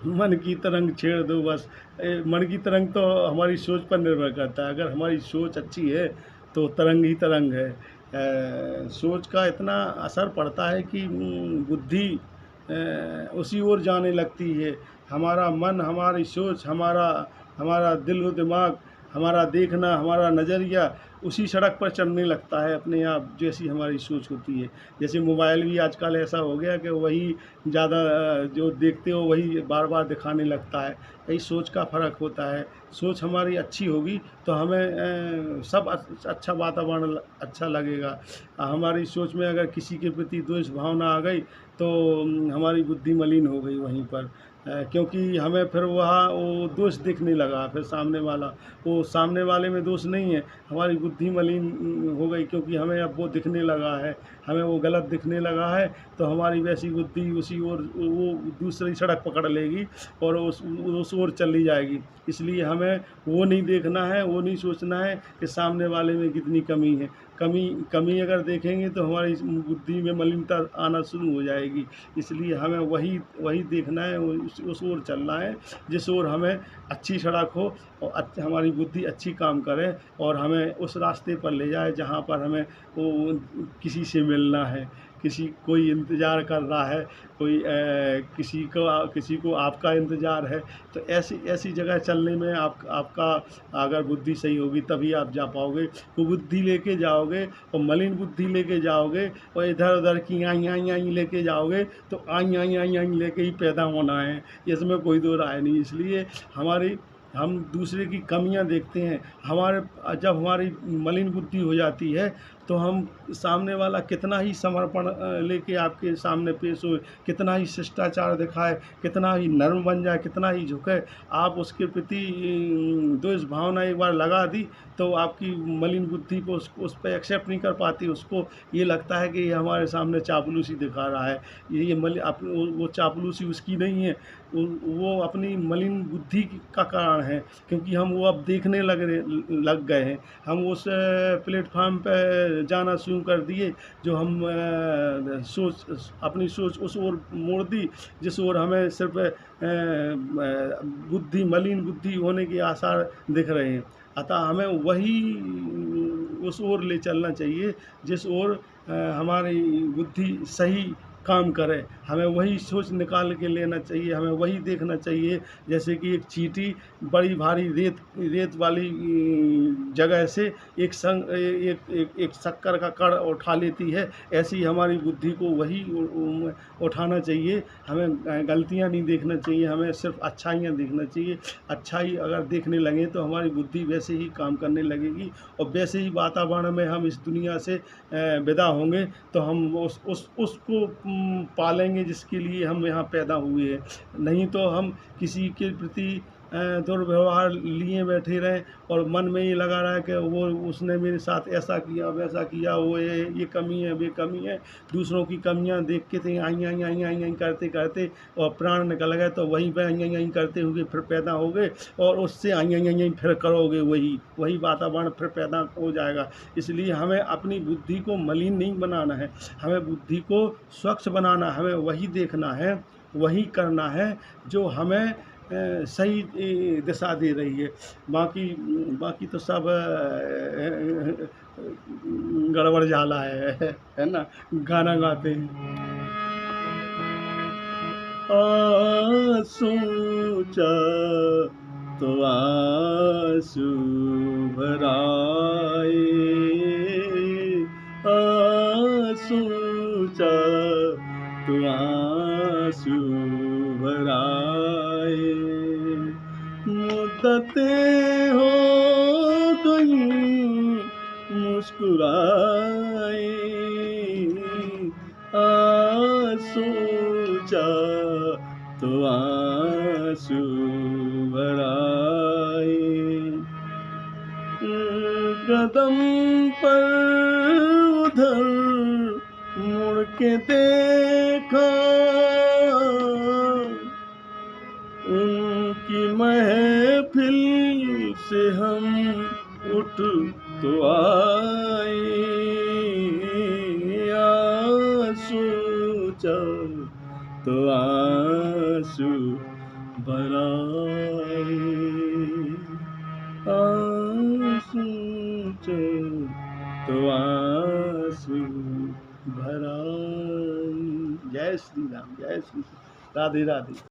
मन की तरंग छेड़ दो बस। मन की तरंग तो हमारी सोच पर निर्भर करता है। अगर हमारी सोच अच्छी है तो तरंग ही तरंग है। सोच का इतना असर पड़ता है कि बुद्धि उसी ओर जाने लगती है। हमारा मन, हमारी सोच, हमारा हमारा दिल व दिमाग, हमारा देखना, हमारा नज़रिया उसी सड़क पर चलने लगता है अपने आप, जैसी हमारी सोच होती है। जैसे मोबाइल भी आजकल ऐसा हो गया कि वही ज़्यादा जो देखते हो वही बार बार दिखाने लगता है। यही सोच का फ़र्क होता है। सोच हमारी अच्छी होगी तो हमें सब अच्छा वातावरण अच्छा लगेगा। हमारी सोच में अगर किसी के प्रति द्वेष भावना आ गई तो हमारी बुद्धि मलिन हो गई वहीं पर। क्योंकि हमें फिर वहाँ वो दोष दिखने लगा, फिर सामने वाला, वो सामने वाले में दोष नहीं है, हमारी बुद्धि मलिन हो गई, क्योंकि हमें अब वो दिखने लगा है, हमें वो गलत दिखने लगा है। तो हमारी वैसी बुद्धि उसी ओर वो दूसरी सड़क पकड़ लेगी और उस ओर चली जाएगी। इसलिए हमें वो नहीं देखना है, वो नहीं सोचना है कि सामने वाले में कितनी कमी है। कमी कमी अगर देखेंगे तो हमारी बुद्धि में मलिनता आना शुरू हो जाएगी। इसलिए हमें वही वही देखना है, उस ओर चलना है जिस ओर हमें अच्छी सड़क हो और हमारी बुद्धि अच्छी काम करे और हमें उस रास्ते पर ले जाए जहाँ पर हमें वो किसी से मिलना है, किसी कोई इंतज़ार कर रहा है, कोई किसी को आपका इंतज़ार है। तो ऐसी ऐसी जगह चलने में आपका अगर बुद्धि सही होगी तभी आप जा पाओगे। कुबुद्धि लेके जाओगे और मलिन बुद्धि लेके जाओगे और इधर उधर की आई आई आई लेके जाओगे तो आई आई आई आई लेके ही पैदा होना है, इसमें कोई दो राय नहीं। इसलिए हमारी हम दूसरे की कमियां देखते हैं। हमारे जब हमारी मलिन बुद्धि हो जाती है तो हम सामने वाला कितना ही समर्पण लेके आपके सामने पेश हो, कितना ही शिष्टाचार दिखाए, कितना ही नर्म बन जाए, कितना ही झुके, आप उसके प्रति द्वेष भावना एक बार लगा दी तो आपकी मलिन बुद्धि को उस पर एक्सेप्ट नहीं कर पाती। उसको ये लगता है कि ये हमारे सामने चापलूसी दिखा रहा है। ये वो चापलूसी उसकी नहीं है, वो अपनी मलिन बुद्धि का कारण है। क्योंकि हम वो अब देखने लग गए हैं। हम उस प्लेटफार्म पे जाना शुरू कर दिए जो हम अपनी सोच उस ओर मोड़ दी जिस ओर हमें सिर्फ बुद्धि मलिन बुद्धि होने के आसार दिख रहे हैं। अतः हमें वही उस ओर ले चलना चाहिए जिस ओर हमारी बुद्धि सही काम करे। हमें वही सोच निकाल के लेना चाहिए, हमें वही देखना चाहिए। जैसे कि एक चींटी बड़ी भारी रेत रेत वाली जगह से एक शक्कर का कण उठा लेती है, ऐसी ही हमारी बुद्धि को वही उठाना चाहिए। हमें गलतियां नहीं देखना चाहिए, हमें सिर्फ अच्छाइयाँ देखना चाहिए। अच्छाई अगर देखने लगें तो हमारी बुद्धि वैसे ही काम करने लगेगी और वैसे ही वातावरण में हम इस दुनिया से विदा होंगे। तो हम उसको पालेंगे जिसके लिए हम यहाँ पैदा हुए हैं। नहीं तो हम किसी के प्रति दुर्व्यवहार लिए बैठे रहें और मन में ये लगा रहा है कि वो उसने मेरे साथ ऐसा किया वैसा किया, वो ये कमी है वे कमी है। दूसरों की कमियां देख के थे आई आई आई आई आई करते करते और प्राण निकल गए तो वहीं पे आई आई आई करते हुए फिर पैदा हो गए और उससे आई आई आई आई फिर करोगे, वही वही वातावरण फिर पैदा हो जाएगा। इसलिए हमें अपनी बुद्धि को मलिन नहीं बनाना है, हमें बुद्धि को स्वच्छ बनाना, हमें वही देखना है, वही करना है जो हमें सही दिशा दे रही है। बाकी बाकी तो सब गड़बड़ झाला है ना, गाना गाते हैं। सोचा तो आंसू भर आए, सोचा तो आंसू भर आए। मुद्दतें हो गई मुस्कुराए, सोचा तो आंसू भर आए। कदम पर उधर मुड़ के देखा, उनकी महफिल से हम उठ तो आए। सोचा तो आंसू बराए, आंसू चो तो आंसू भराए। जय श्री राम, जय श्री राम। राधे राधे।